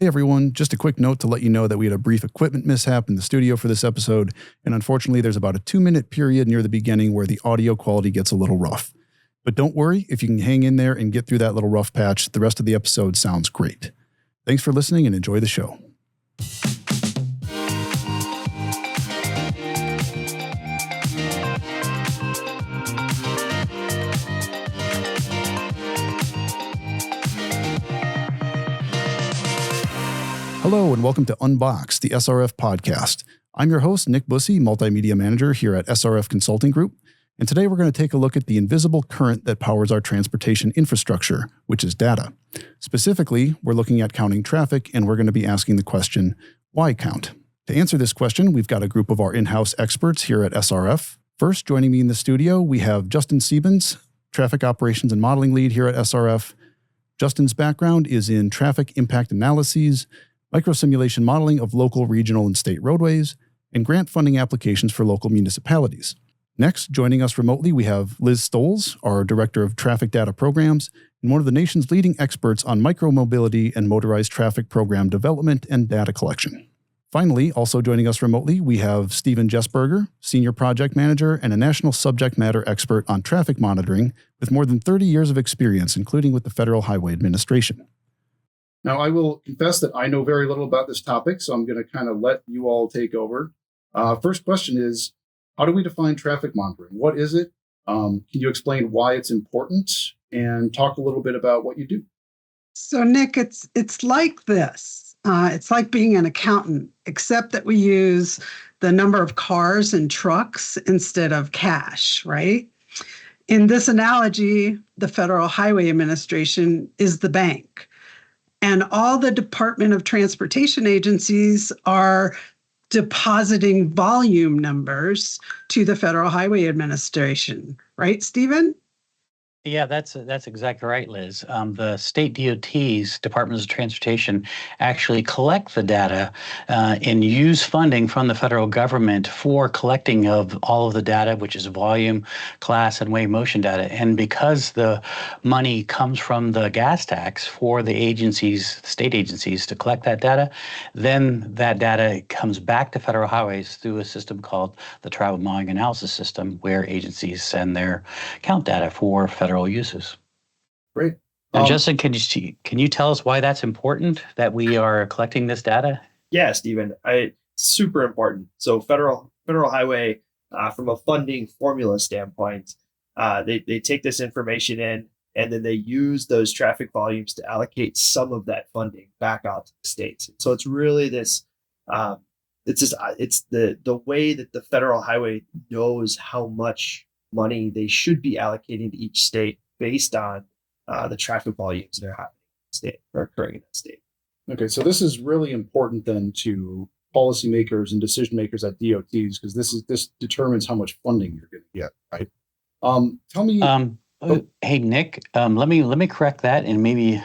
Hey everyone, just a quick note to let you know that we had a brief equipment mishap in the studio for this episode, and unfortunately there's about a 2-minute period near the beginning where the audio quality gets a little rough. But don't worry, if you can hang in there and get through that little rough patch, the rest of the episode sounds great. Thanks for listening and enjoy the show. Hello and welcome to Unboxed, the SRF Podcast. I'm your host, Nick Bussey, Multimedia Manager here at SRF Consulting Group, and today we're going to take a look at the invisible current that powers our transportation infrastructure, which is data. Specifically, we're looking at counting traffic, and we're going to be asking the question, why count? To answer this question, we've got a group of our in-house experts here at SRF. First, joining me in the studio, we have Justin Siebens, Traffic Operations and Modeling Lead here at SRF. Justin's background is in traffic impact analyses, microsimulation modeling of local, regional, and state roadways, and grant funding applications for local municipalities. Next, joining us remotely, we have Liz Stoles, our Director of Traffic Data Programs, and one of the nation's leading experts on micromobility and motorized traffic program development and data collection. Finally, also joining us remotely, we have Stephen Jessberger, Senior Project Manager and a national subject matter expert on traffic monitoring with more than 30 years of experience, including with the Federal Highway Administration. Now, I will confess that I know very little about this topic, so I'm going to kind of let you all take over. First question is, how do we define traffic monitoring? What is it? Can you explain why it's important and talk a little bit about what you do? So, Nick, it's like this. It's like being an accountant, except that we use the number of cars and trucks instead of cash, right? In this analogy, the Federal Highway Administration is the bank. And all the Department of Transportation agencies are depositing volume numbers to the Federal Highway Administration, right, Stephen? Yeah, that's exactly right, Liz. The state DOTs, Departments of Transportation, actually collect the data and use funding from the federal government for collecting of all of the data, which is volume, class, and wave motion data. And because the money comes from the gas tax for the agencies, state agencies, to collect that data, then that data comes back to federal highways through a system called the Travel Modeling Analysis System, where agencies send their count data for federal uses. Great. And Justin, can you tell us why that's important that we are collecting this data? Yeah, Stephen, super important. So federal highway, from a funding formula standpoint, they take this information in and then they use those traffic volumes to allocate some of that funding back out to the states. So it's really this. It's the way that the federal highway knows how much money they should be allocating to each state based on the traffic volumes that are happening in the state or occurring in that state. Okay, so this is really important then to policymakers and decision makers at DOTs because this determines how much funding you're going to get, right? Tell me. Hey Nick, let me correct that and maybe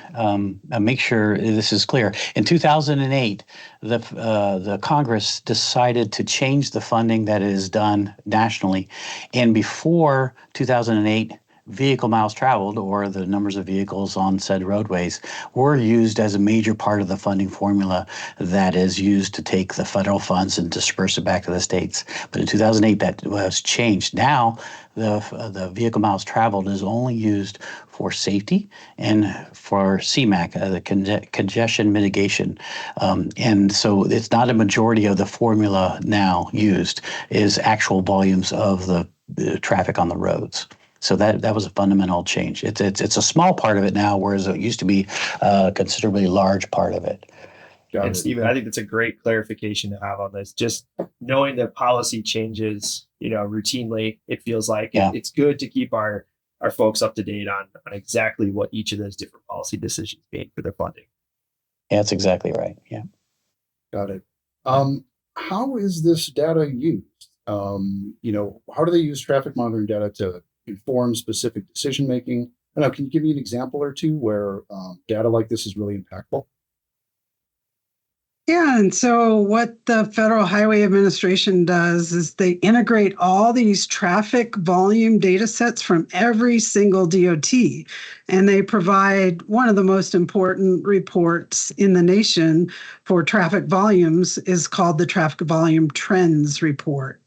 make sure this is clear. In 2008, the Congress decided to change the funding that is done nationally, and before 2008, vehicle miles traveled, or the numbers of vehicles on said roadways, were used as a major part of the funding formula that is used to take the federal funds and disperse it back to the states. But in 2008, that was changed. Now, the vehicle miles traveled is only used for safety and for CMAQ, the congestion mitigation. And so it's not a majority of the formula now used is actual volumes of the traffic on the roads. So that was a fundamental change. It's a small part of it now, whereas it used to be a considerably large part of it. And Stephen, I think that's a great clarification to have on this. Just knowing that policy changes, routinely, it feels like it's good to keep our folks up to date on exactly what each of those different policy decisions mean for their funding. Yeah, that's exactly right. Yeah. Got it. How is this data used? How do they use traffic monitoring data to inform specific decision making? I don't know, can you give me an example or two where data like this is really impactful? Yeah, and so what the Federal Highway Administration does is they integrate all these traffic volume data sets from every single DOT, and they provide one of the most important reports in the nation for traffic volumes is called the Traffic Volume Trends Report.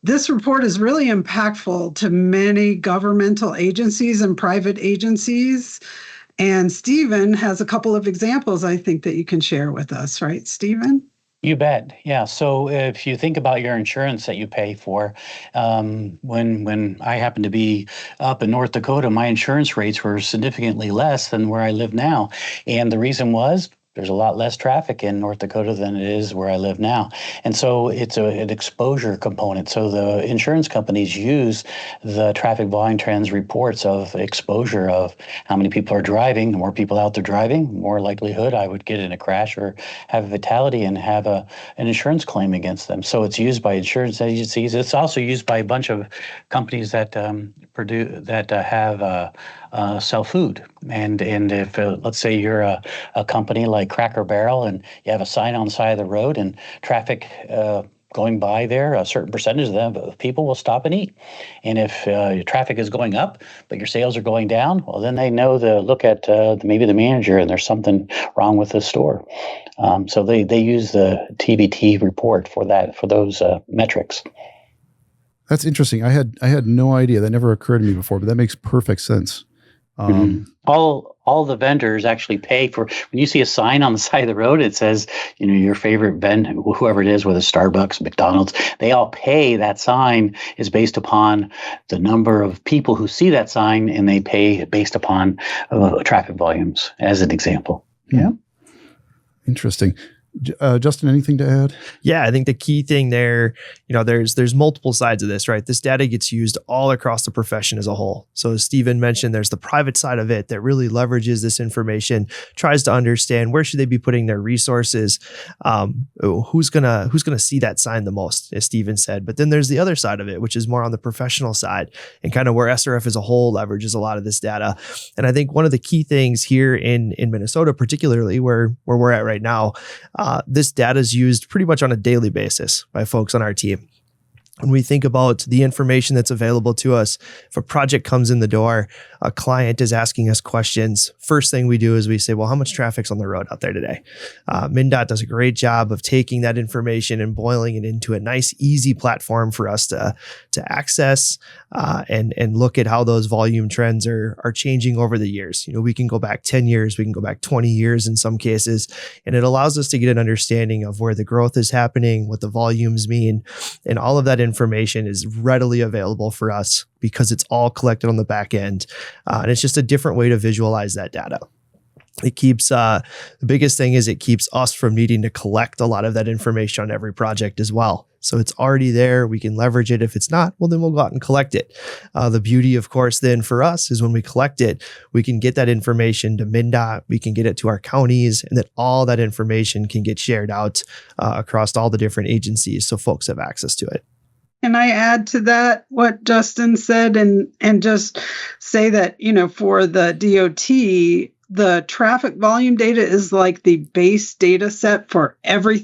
This report is really impactful to many governmental agencies and private agencies. And Stephen has a couple of examples I think that you can share with us, right, Stephen? You bet. Yeah. So if you think about your insurance that you pay for, when I happened to be up in North Dakota, my insurance rates were significantly less than where I live now. And the reason was there's a lot less traffic in North Dakota than it is where I live now. And so it's an exposure component. So the insurance companies use the traffic volume trends reports of exposure of how many people are driving. The more people out there driving, more likelihood I would get in a crash or have a fatality and have an insurance claim against them. So it's used by insurance agencies. It's also used by a bunch of companies that sell food. And if let's say you're a company like Cracker Barrel and you have a sign on the side of the road and traffic going by there, a certain percentage of them people will stop and eat. And if your traffic is going up, but your sales are going down, well, then they know to look at maybe the manager and there's something wrong with the store. So they use the TVT report for those metrics. That's interesting. I had no idea. That never occurred to me before, but that makes perfect sense. All the vendors actually pay for, when you see a sign on the side of the road, it says, your favorite vendor, whoever it is, whether Starbucks, McDonald's, they all pay. That sign is based upon the number of people who see that sign, and they pay based upon traffic volumes, as an example. Yeah. Interesting. Justin, anything to add? Yeah, I think the key thing there, there's multiple sides of this, right? This data gets used all across the profession as a whole. So as Stephen mentioned, there's the private side of it that really leverages this information, tries to understand where should they be putting their resources, who's gonna see that sign the most, as Stephen said. But then there's the other side of it, which is more on the professional side and kind of where SRF as a whole leverages a lot of this data. And I think one of the key things here in Minnesota, particularly where we're at right now, this data is used pretty much on a daily basis by folks on our team. When we think about the information that's available to us, if a project comes in the door, a client is asking us questions, first thing we do is we say, well, how much traffic's on the road out there today? MnDOT does a great job of taking that information and boiling it into a nice, easy platform for us to access and look at how those volume trends are changing over the years. We can go back 10 years, we can go back 20 years in some cases, and it allows us to get an understanding of where the growth is happening, what the volumes mean, and all of that information is readily available for us because it's all collected on the back end. And it's just a different way to visualize that data. It keeps, the biggest thing is it keeps us from needing to collect a lot of that information on every project as well. So it's already there. We can leverage it. If it's not, well, then we'll go out and collect it. The beauty, of course, then for us is when we collect it, we can get that information to MnDOT, we can get it to our counties, and that all that information can get shared out across all the different agencies so folks have access to it. Can I add to that what Justin said and just say that, for the DOT, the traffic volume data is like the base data set for every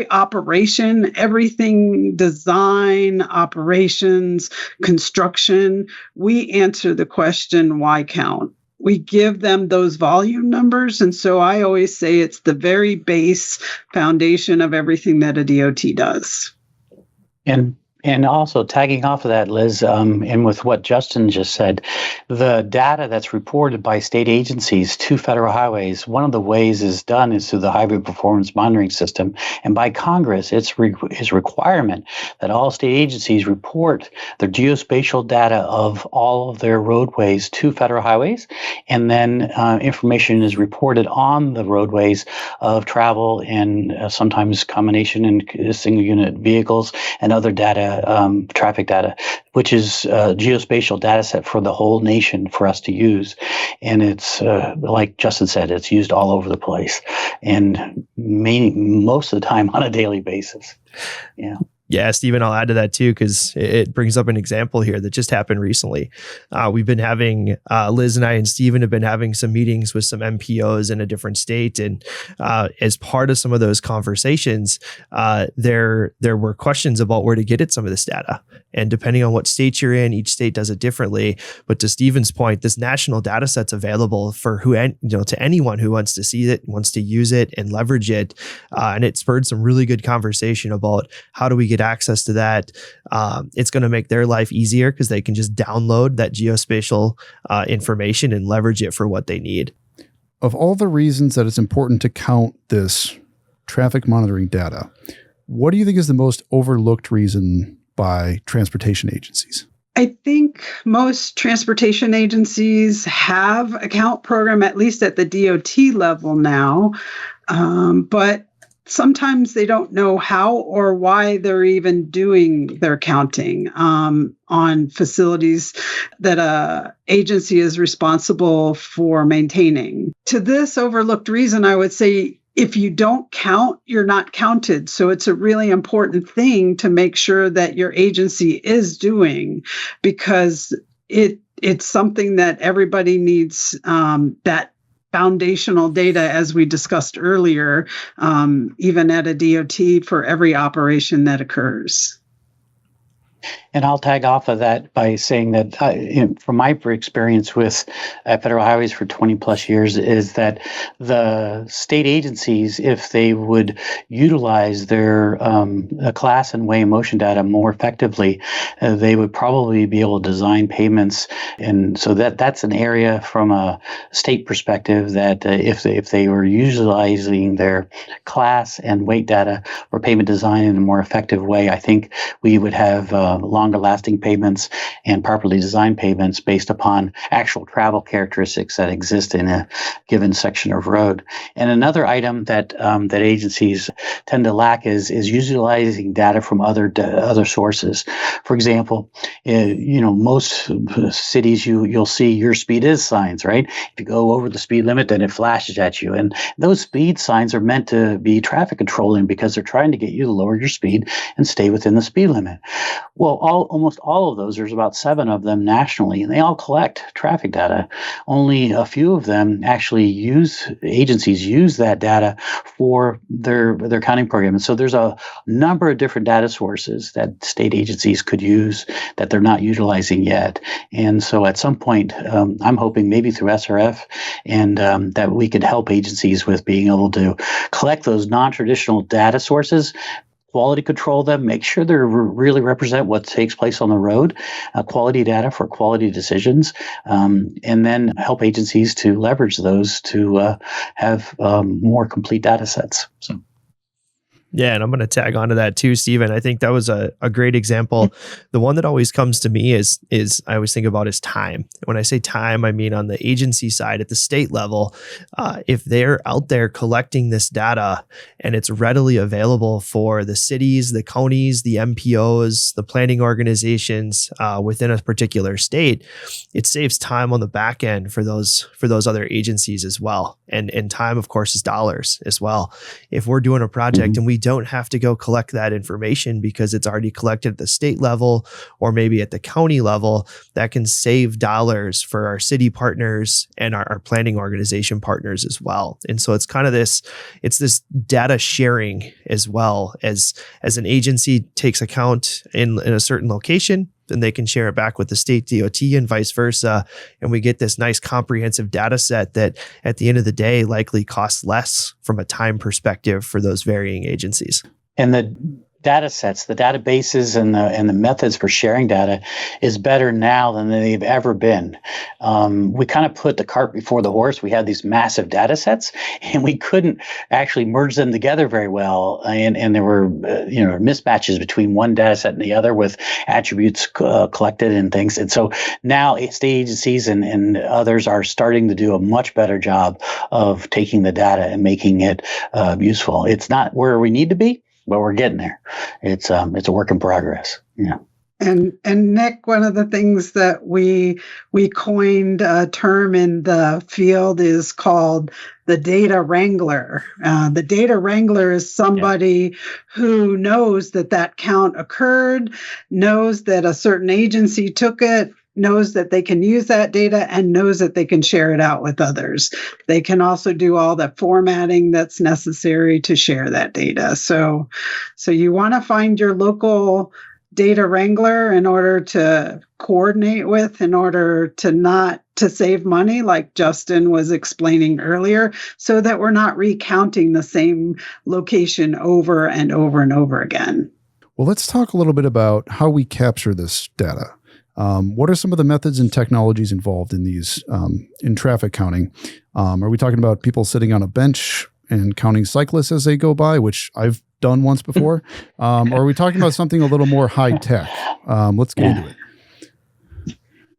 operation, everything design, operations, construction. We answer the question, why count? We give them those volume numbers. And so I always say it's the very base foundation of everything that a DOT does. And also tagging off of that, Liz, and with what Justin just said, the data that's reported by state agencies to federal highways, one of the ways is done is through the Highway Performance Monitoring System. And by Congress, it's requirement that all state agencies report their geospatial data of all of their roadways to federal highways. And then information is reported on the roadways of travel and sometimes combination in single unit vehicles and other data, traffic data, which is a geospatial data set for the whole nation for us to use. And it's, like Justin said, it's used all over the place and most of the time on a daily basis. Yeah. Yeah, Stephen, I'll add to that too, because it brings up an example here that just happened recently. We've been having, Liz and I and Stephen have been having some meetings with some MPOs in a different state. And as part of some of those conversations, there were questions about where to get at some of this data. And depending on what state you're in, each state does it differently. But to Stephen's point, this national data set's available for to anyone who wants to see it, wants to use it and leverage it. And it spurred some really good conversation about how do we get access to that. It's going to make their life easier because they can just download that geospatial information and leverage it for what they need. Of all the reasons that it's important to count this traffic monitoring data, what do you think is the most overlooked reason by transportation agencies? I think most transportation agencies have a count program, at least at the DOT level now, but sometimes they don't know how or why they're even doing their counting on facilities that a agency is responsible for maintaining. To this overlooked reason, I would say if you don't count, you're not counted. So it's a really important thing to make sure that your agency is doing, because it's something that everybody needs, that foundational data, as we discussed earlier, even at a DOT for every operation that occurs. And I'll tag off of that by saying that from my experience with federal highways for 20 plus years is that the state agencies, if they would utilize their class and weigh motion data more effectively, they would probably be able to design payments. And so that's an area from a state perspective that if they were utilizing their class and weight data for payment design in a more effective way, I think we would have longer lasting payments and properly designed payments based upon actual travel characteristics that exist in a given section of road. And another item that that agencies tend to lack is utilizing data from other sources. For example, most cities you'll see your speed is signs, right? If you go over the speed limit, then it flashes at you. And those speed signs are meant to be traffic controlling because they're trying to get you to lower your speed and stay within the speed limit. Well, almost all of those, there's about 7 of them nationally, and they all collect traffic data. Only a few of them actually agencies use that data for their counting program. And so there's a number of different data sources that state agencies could use that they're not utilizing yet. And so at some point, I'm hoping maybe through SRF and that we could help agencies with being able to collect those non-traditional data sources, quality control them, make sure they really represent what takes place on the road, quality data for quality decisions, and then help agencies to leverage those to have more complete data sets. So. Yeah, and I'm going to tag onto that too, Stephen. I think that was a great example. The one that always comes to me is I always think about is time. When I say time, I mean on the agency side at the state level, if they're out there collecting this data and it's readily available for the cities, the counties, the MPOs, the planning organizations within a particular state, it saves time on the back end for those other agencies as well. And time, of course, is dollars as well. If we're doing a project and we don't have to go collect that information because it's already collected at the state level or maybe at the county level, that can save dollars for our city partners and our planning organization partners as well. And so it's kind of this data sharing as well as an agency takes account in a certain location, then they can share it back with the state DOT and vice versa. And we get this nice comprehensive data set that at the end of the day likely costs less from a time perspective for those varying agencies. And the data sets, the databases and the methods for sharing data is better now than they've ever been. We kind of put the cart before the horse. We had these massive data sets and we couldn't actually merge them together very well. And there were mismatches between one data set and the other with attributes collected and things. And so now state agencies and others are starting to do a much better job of taking the data and making it useful. It's not where we need to be, but we're getting there. It's a work in progress. Yeah. And Nick, one of the things that we coined a term in the field is called the data wrangler. The data wrangler is somebody who knows that count occurred, knows that a certain agency took it, knows that they can use that data, and knows that they can share it out with others. They can also do all the formatting that's necessary to share that data. So you want to find your local data wrangler in order to coordinate with, in order to save money, like Justin was explaining earlier, so that we're not recounting the same location over and over and over again. Well, let's talk a little bit about how we capture this data. What are some of the methods and technologies involved in these, in traffic counting? Are we talking about people sitting on a bench and counting cyclists as they go by, which I've done once before? Or are we talking about something a little more high tech? Let's get into it.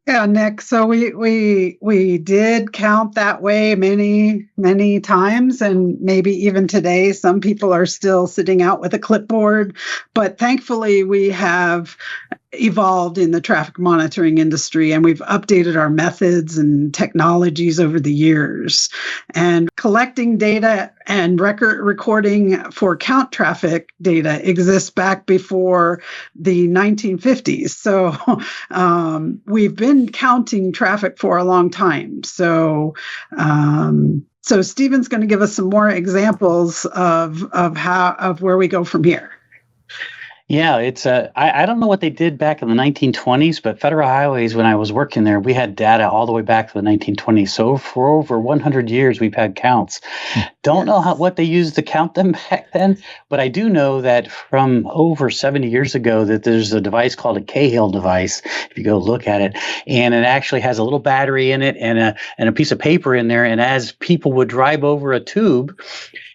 Yeah, Nick. So we did count that way many times, and maybe even today, some people are still sitting out with a clipboard. But thankfully, we have evolved in the traffic monitoring industry, and we've updated our methods and technologies over the years. And collecting data and recording for count traffic data exists back before the 1950s. So we've been counting traffic for a long time. So Stephen's going to give us some more examples of where we go from here. Yeah, it's I don't know what they did back in the 1920s, but Federal Highways, when I was working there, we had data all the way back to the 1920s. So for over 100 years, we've had counts. Don't know what they used to count them back then, but I do know that from over 70 years ago that there's a device called a Cahill device, if you go look at it, and it actually has a little battery in it and a piece of paper in there. And as people would drive over a tube,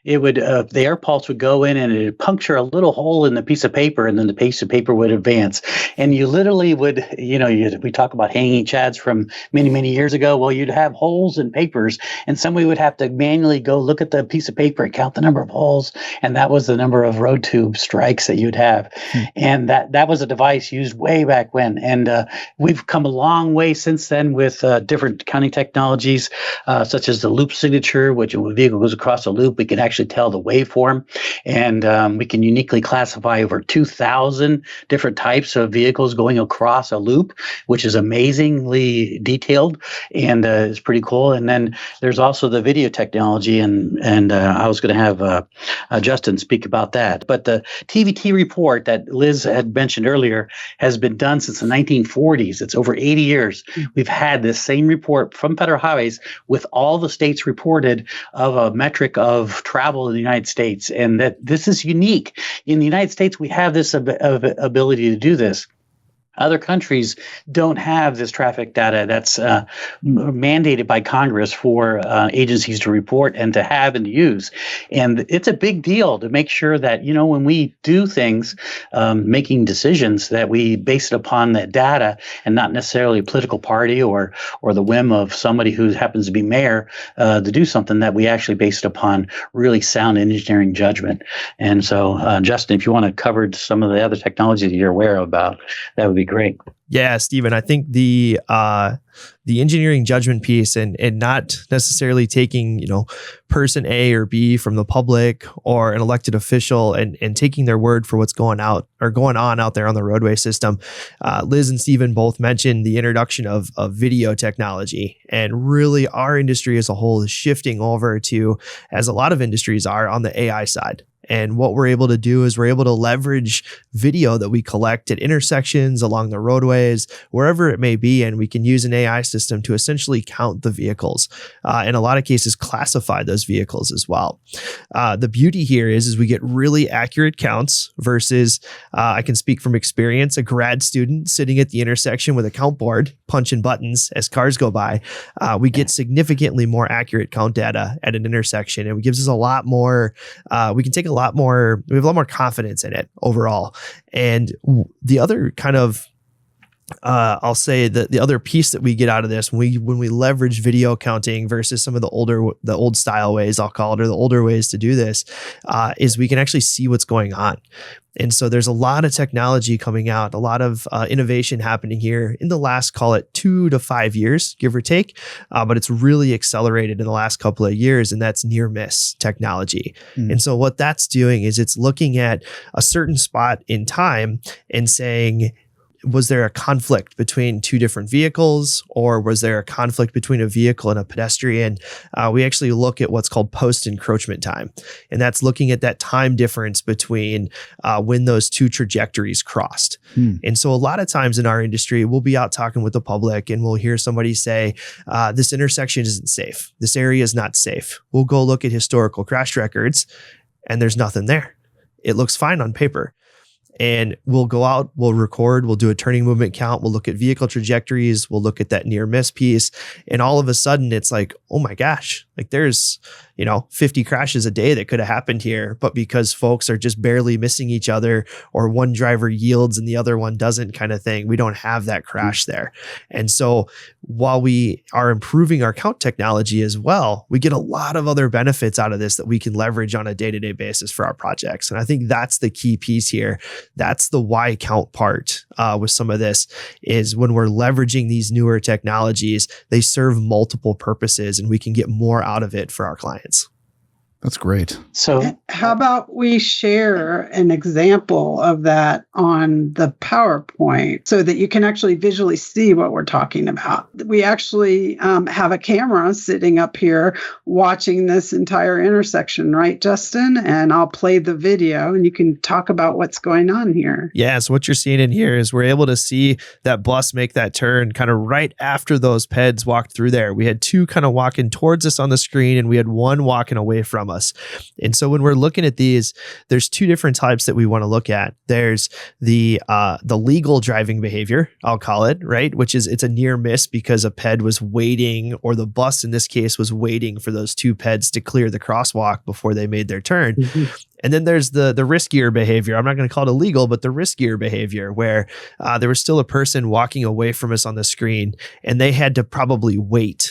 it would the air pulse would go in and it would puncture a little hole in the piece of paper, and then the piece of paper would advance. And you literally would, we talk about hanging chads from many years ago. Well, you'd have holes in papers, and somebody would have to manually go look at the piece of paper and count the number of holes, and that was the number of road tube strikes that you'd have. And that was a device used way back when. And we've come a long way since then with different counting technologies, such as the loop signature, which when a vehicle goes across a loop, we can actually tell the waveform, and we can uniquely classify over 2,000 different types of vehicles going across a loop, which is amazingly detailed and is pretty cool. And then there's also the video technology, and I was going to have Justin speak about that. But the TVT report that Liz had mentioned earlier has been done since the 1940s. It's over 80 years. We've had this same report from Federal Highways with all the states reported of a metric of travel in the United States, and that this is unique. In the United States, we have this ability to do this. Other countries don't have this traffic data that's mandated by Congress for agencies to report and to have and to use. And it's a big deal to make sure that, when we do things, making decisions, that we base it upon that data and not necessarily a political party or the whim of somebody who happens to be mayor to do something, that we actually base it upon really sound engineering judgment. And so, Justin, if you want to cover some of the other technologies that you're aware about, that would be great. Yeah, Stephen, I think the engineering judgment piece and not necessarily taking, person A or B from the public or an elected official and taking their word for what's going on out there on the roadway system. Liz and Stephen both mentioned the introduction of video technology, and really our industry as a whole is shifting over to, as a lot of industries are, on the AI side. And what we're able to do is we're able to leverage video that we collect at intersections, along the roadways, wherever it may be. And we can use an AI system to essentially count the vehicles. In a lot of cases, classify those vehicles as well. The beauty here is we get really accurate counts versus, I can speak from experience, a grad student sitting at the intersection with a count board, punching buttons as cars go by. We get significantly more accurate count data at an intersection, and it gives us a lot more, we have a lot more confidence in it overall. And the other kind of I'll say that the other piece that we get out of this when we leverage video counting versus some of the old style ways, I'll call it, or the older ways to do this, is we can actually see what's going on. And so there's a lot of technology coming out, a lot of innovation happening here in the last, call it 2 to 5 years, give or take. But it's really accelerated in the last couple of years, and that's near miss technology. And so what that's doing is it's looking at a certain spot in time and saying, was there a conflict between two different vehicles, or was there a conflict between a vehicle and a pedestrian? We actually look at what's called post-encroachment time, and that's looking at that time difference between when those two trajectories crossed. And so a lot of times in our industry, we'll be out talking with the public and we'll hear somebody say, this intersection isn't safe. This area is not safe. We'll go look at historical crash records and there's nothing there. It looks fine on paper. And we'll go out, we'll record, we'll do a turning movement count, we'll look at vehicle trajectories, we'll look at that near miss piece. And all of a sudden it's like, oh my gosh, like there's, 50 crashes a day that could have happened here. But because folks are just barely missing each other, or one driver yields and the other one doesn't, kind of thing, we don't have that crash there. And so while we are improving our count technology as well, we get a lot of other benefits out of this that we can leverage on a day-to-day basis for our projects. And I think that's the key piece here. That's the why count part with some of this, is when we're leveraging these newer technologies, they serve multiple purposes and we can get more out of it for our clients. That's great. So how about we share an example of that on the PowerPoint so that you can actually visually see what we're talking about? We actually have a camera sitting up here watching this entire intersection, right, Justin? And I'll play the video and you can talk about what's going on here. Yeah, so what you're seeing in here is we're able to see that bus make that turn kind of right after those peds walked through there. We had two kind of walking towards us on the screen and we had one walking away from us. And so when we're looking at these, there's two different types that we want to look at. There's the legal driving behavior, I'll call it, right? Which is, it's a near miss because a ped was waiting, or the bus in this case was waiting for those two peds to clear the crosswalk before they made their turn. And then there's the riskier behavior. I'm not going to call it illegal, but the riskier behavior where there was still a person walking away from us on the screen and they had to probably wait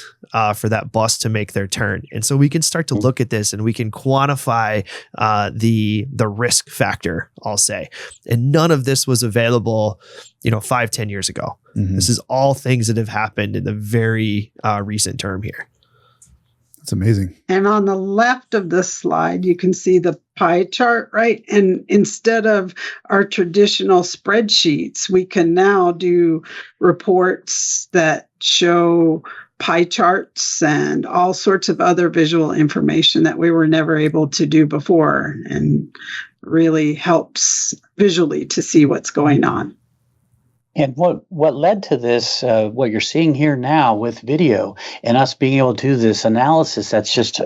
for that bus to make their turn. And so we can start to look at this and we can quantify the risk factor, I'll say. And none of this was available, 5-10 years ago. This is all things that have happened in the very recent term here. That's amazing. And on the left of this slide, you can see the pie chart, right? And instead of our traditional spreadsheets, we can now do reports that show pie charts and all sorts of other visual information that we were never able to do before, and really helps visually to see what's going on. And what led to this, what you're seeing here now with video and us being able to do this analysis, that's just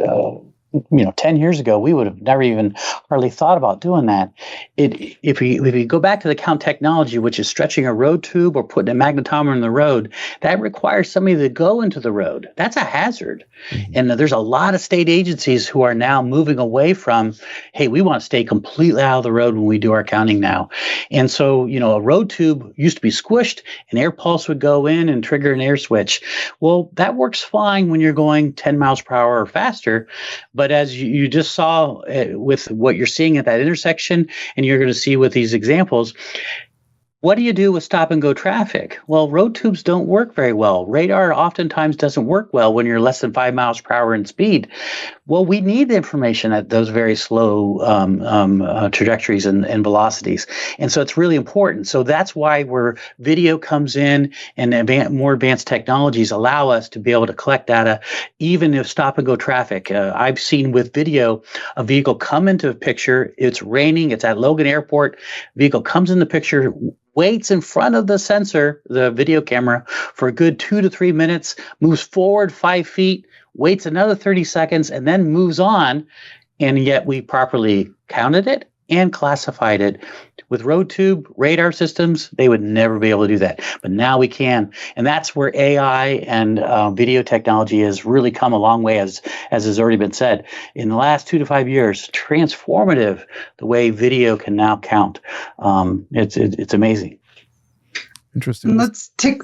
10 years ago, we would have never even hardly thought about doing that. If we go back to the count technology, which is stretching a road tube or putting a magnetometer in the road, that requires somebody to go into the road. That's a hazard. And there's a lot of state agencies who are now moving away from, hey, we want to stay completely out of the road when we do our counting now. And so, a road tube used to be squished, an air pulse would go in and trigger an air switch. Well, that works fine when you're going 10 miles per hour or faster. But as you just saw with what you're seeing at that intersection, and you're going to see with these examples, what do you do with stop and go traffic? Well, road tubes don't work very well. Radar oftentimes doesn't work well when you're less than 5 miles per hour in speed. Well, we need the information at those very slow trajectories and velocities. And so it's really important. So that's why where video comes in, and more advanced technologies allow us to be able to collect data, even if stop and go traffic. I've seen with video, a vehicle come into a picture, it's raining, it's at Logan Airport, vehicle comes in the picture, waits in front of the sensor, the video camera, for a good 2 to 3 minutes, moves forward 5 feet, waits another 30 seconds, and then moves on. And yet we properly counted it and classified it. With road tube radar systems, they would never be able to do that. But now we can. And that's where AI and video technology has really come a long way, as has already been said. In the last 2 to 5 years, transformative the way video can now count. It's amazing. Interesting. Let's take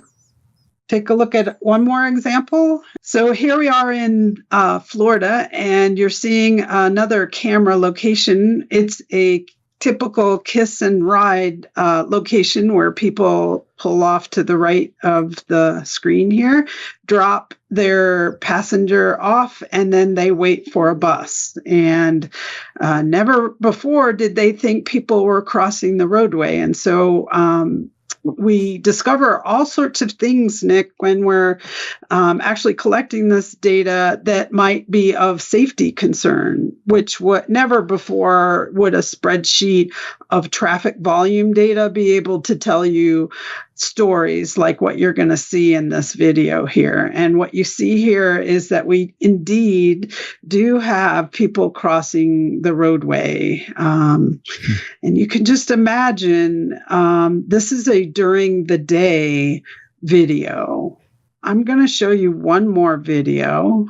a look at one more example. So here we are in Florida, and you're seeing another camera location. It's a typical kiss and ride location where people pull off to the right of the screen here, drop their passenger off, and then they wait for a bus. And never before did they think people were crossing the roadway. And so we discover all sorts of things, Nick, when we're actually collecting this data that might be of safety concern, which never before would a spreadsheet of traffic volume data be able to tell you stories like what you're going to see in this video here. And what you see here is that we indeed do have people crossing the roadway. And you can just imagine, this is a during the day video. I'm going to show you one more video.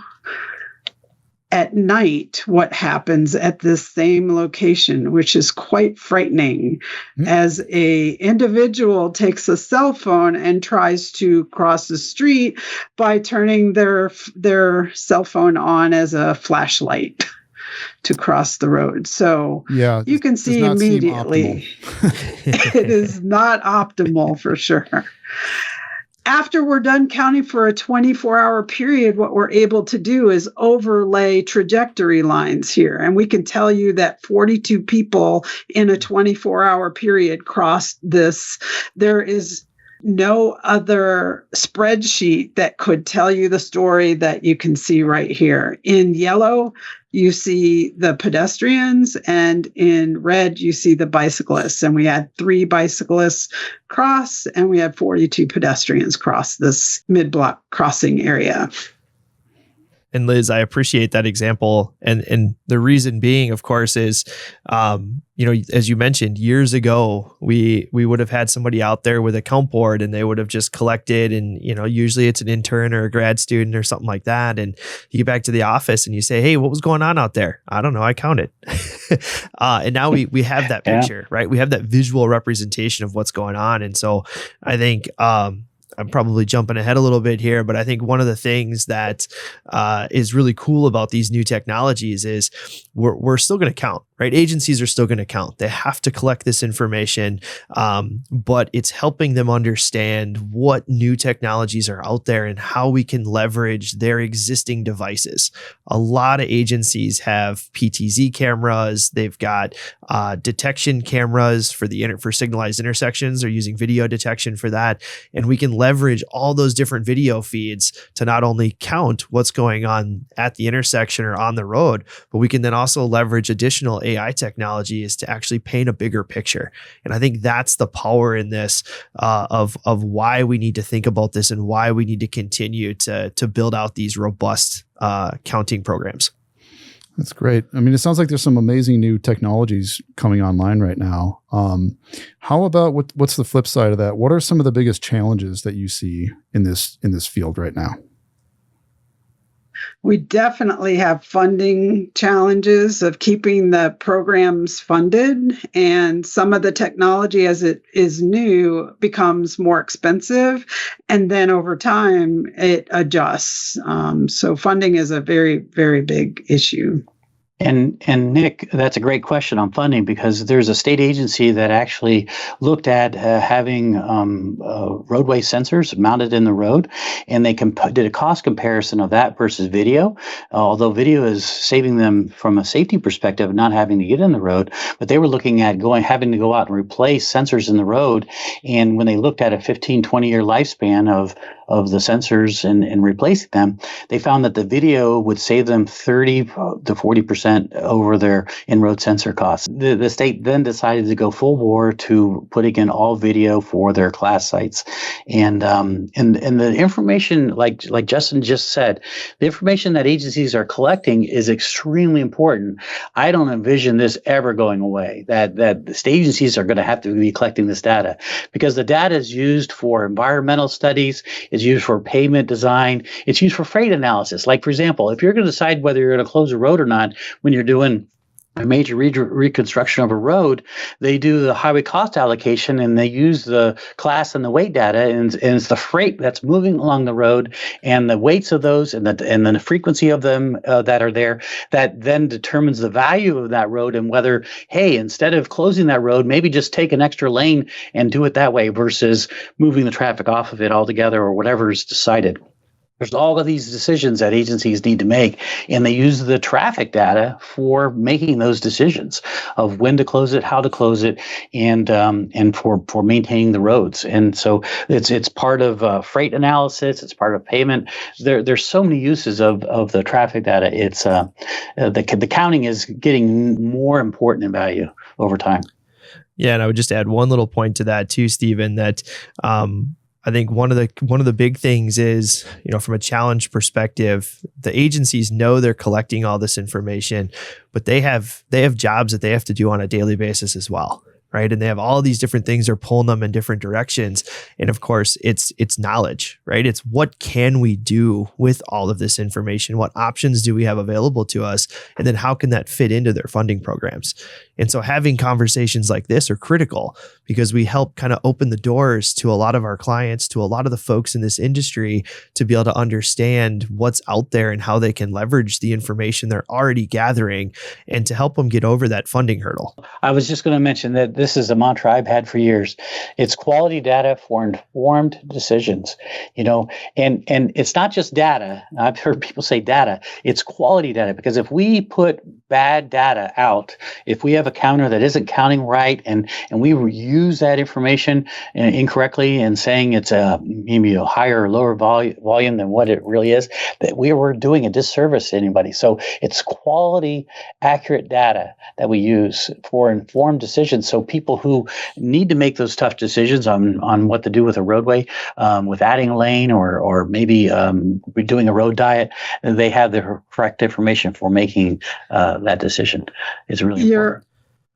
At night, what happens at this same location, which is quite frightening, as a individual takes a cell phone and tries to cross the street by turning their cell phone on as a flashlight to cross the road. So you can see immediately it is not optimal for sure. After we're done counting for a 24-hour period, what we're able to do is overlay trajectory lines here. And we can tell you that 42 people in a 24-hour period crossed this. There is no other spreadsheet that could tell you the story that you can see right here. In yellow, you see the pedestrians, and in red, you see the bicyclists. And we had 3 bicyclists cross, and we had 42 pedestrians cross this mid-block crossing area. And Liz, I appreciate that example. And the reason being, of course, is, as you mentioned, years ago, we would have had somebody out there with a count board, and they would have just collected, and, usually it's an intern or a grad student or something like that. And you get back to the office and you say, hey, what was going on out there? I don't know. I counted. And now we have that picture, right? We have that visual representation of what's going on. And so I think, I'm probably jumping ahead a little bit here, but I think one of the things that is really cool about these new technologies is we're still going to count, right? Agencies are still going to count. They have to collect this information, but it's helping them understand what new technologies are out there and how we can leverage their existing devices. A lot of agencies have PTZ cameras. They've got detection cameras for for signalized intersections. They're using video detection for that, and we can leverage all those different video feeds to not only count what's going on at the intersection or on the road, but we can then also leverage additional AI technologies to actually paint a bigger picture. And I think that's the power in this of why we need to think about this and why we need to continue to build out these robust counting programs. That's great. I mean, it sounds like there's some amazing new technologies coming online right now. How about what's the flip side of that? What are some of the biggest challenges that you see in this field right now? We definitely have funding challenges of keeping the programs funded, and some of the technology as it is new becomes more expensive, and then over time it adjusts. So funding is a very, very big issue. And Nick, that's a great question on funding, because there's a state agency that actually looked at having roadway sensors mounted in the road, and they did a cost comparison of that versus video. Although video is saving them from a safety perspective, not having to get in the road, but they were looking at having to go out and replace sensors in the road. And when they looked at a 15, 20-year lifespan of the sensors and replacing them, they found that the video would save them 30 to 40% over their in-road sensor costs. The state then decided to go full bore to putting in all video for their class sites. And the information, like Justin just said, the information that agencies are collecting is extremely important. I don't envision this ever going away, that the state agencies are going to have to be collecting this data, because the data is used for environmental studies, it's used for pavement design, it's used for freight analysis. Like, for example, if you're going to decide whether you're going to close a road or not when you're doing a major reconstruction of a road, they do the highway cost allocation and they use the class and the weight data, and it's the freight that's moving along the road and the weights of those and then the frequency of them that are there, that then determines the value of that road and whether, hey, instead of closing that road, maybe just take an extra lane and do it that way versus moving the traffic off of it altogether or whatever is decided. There's all of these decisions that agencies need to make, and they use the traffic data for making those decisions of when to close it, how to close it, and for maintaining the roads. And so it's part of freight analysis. It's part of payment. There's so many uses of the traffic data. It's the counting is getting more important in value over time. Yeah, and I would just add one little point to that too, Stephen, that I think one of the big things is, from a challenge perspective, the agencies know they're collecting all this information, but they have jobs that they have to do on a daily basis as well. Right. And they have all these different things. They're pulling them in different directions. And of course, it's knowledge, right? It's what can we do with all of this information? What options do we have available to us? And then how can that fit into their funding programs? And so having conversations like this are critical because we help kind of open the doors to a lot of our clients, to a lot of the folks in this industry to be able to understand what's out there and how they can leverage the information they're already gathering and to help them get over that funding hurdle. I was just going to mention that this is a mantra I've had for years. It's quality data for informed decisions, and it's not just data. I've heard people say data. It's quality data, because if we put bad data out, if we have a counter that isn't counting right and we use that information incorrectly and saying it's maybe a higher or lower volume than what it really is, that we were doing a disservice to anybody. So it's quality, accurate data that we use for informed decisions. So people who need to make those tough decisions on what to do with a roadway, with adding a lane or maybe doing a road diet, they have the correct information for making that decision. Is really important.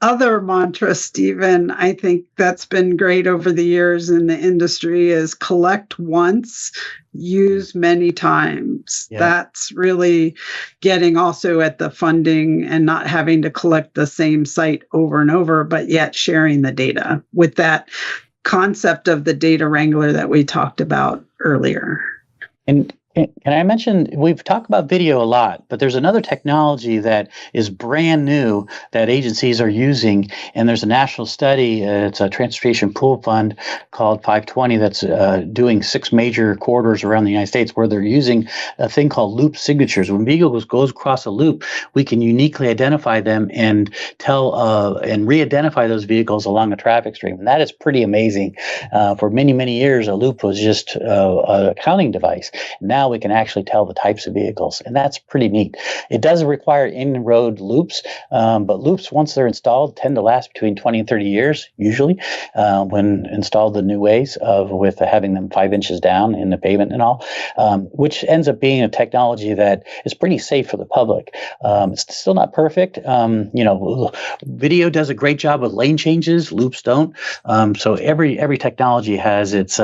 Other mantra, Stephen, I think that's been great over the years in the industry is collect once, use many times. Yeah. That's really getting also at the funding and not having to collect the same site over and over, but yet sharing the data with that concept of the data wrangler that we talked about earlier. And I mentioned, we've talked about video a lot, but there's another technology that is brand new that agencies are using. And there's a national study, it's a transportation pool fund called 520 that's doing 6 major corridors around the United States where they're using a thing called loop signatures. When vehicles goes across a loop, we can uniquely identify them and tell and re-identify those vehicles along a traffic stream. And that is pretty amazing. For many, many years, a loop was just a counting device. Now we can actually tell the types of vehicles, and that's pretty neat. It does require in-road loops, but loops, once they're installed, tend to last between 20 and 30 years, usually, when installed the new ways with having them 5 inches down in the pavement and all, which ends up being a technology that is pretty safe for the public. It's still not perfect. Video does a great job with lane changes, loops don't. So every technology has its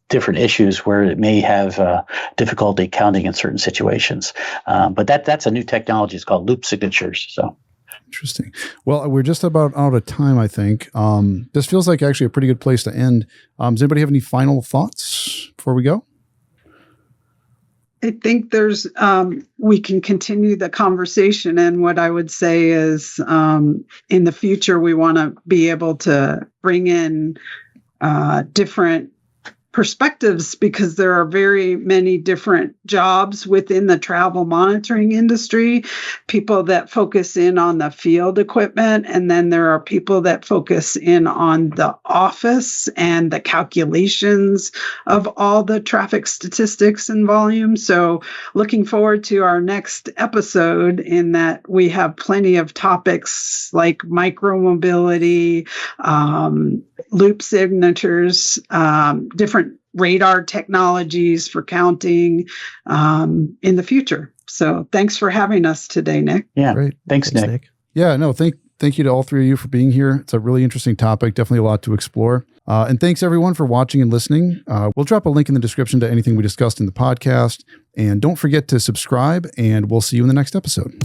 different issues where it may have difficulty counting in certain situations. But that's a new technology. It's called loop signatures. So interesting. Well, we're just about out of time, I think. This feels like actually a pretty good place to end. Does anybody have any final thoughts before we go? I think there's, we can continue the conversation. And what I would say is in the future, we want to be able to bring in different perspectives because there are very many different jobs within the travel monitoring industry, people that focus in on the field equipment, and then there are people that focus in on the office and the calculations of all the traffic statistics and volume. So looking forward to our next episode in that we have plenty of topics like micromobility, loop signatures, different radar technologies for counting in the future. So thanks for having us today, Nick. Yeah, great. Thanks, Nick. Yeah, no, thank you to all three of you for being here. It's a really interesting topic, definitely a lot to explore. And thanks everyone for watching and listening. We'll drop a link in the description to anything we discussed in the podcast. And don't forget to subscribe, and we'll see you in the next episode.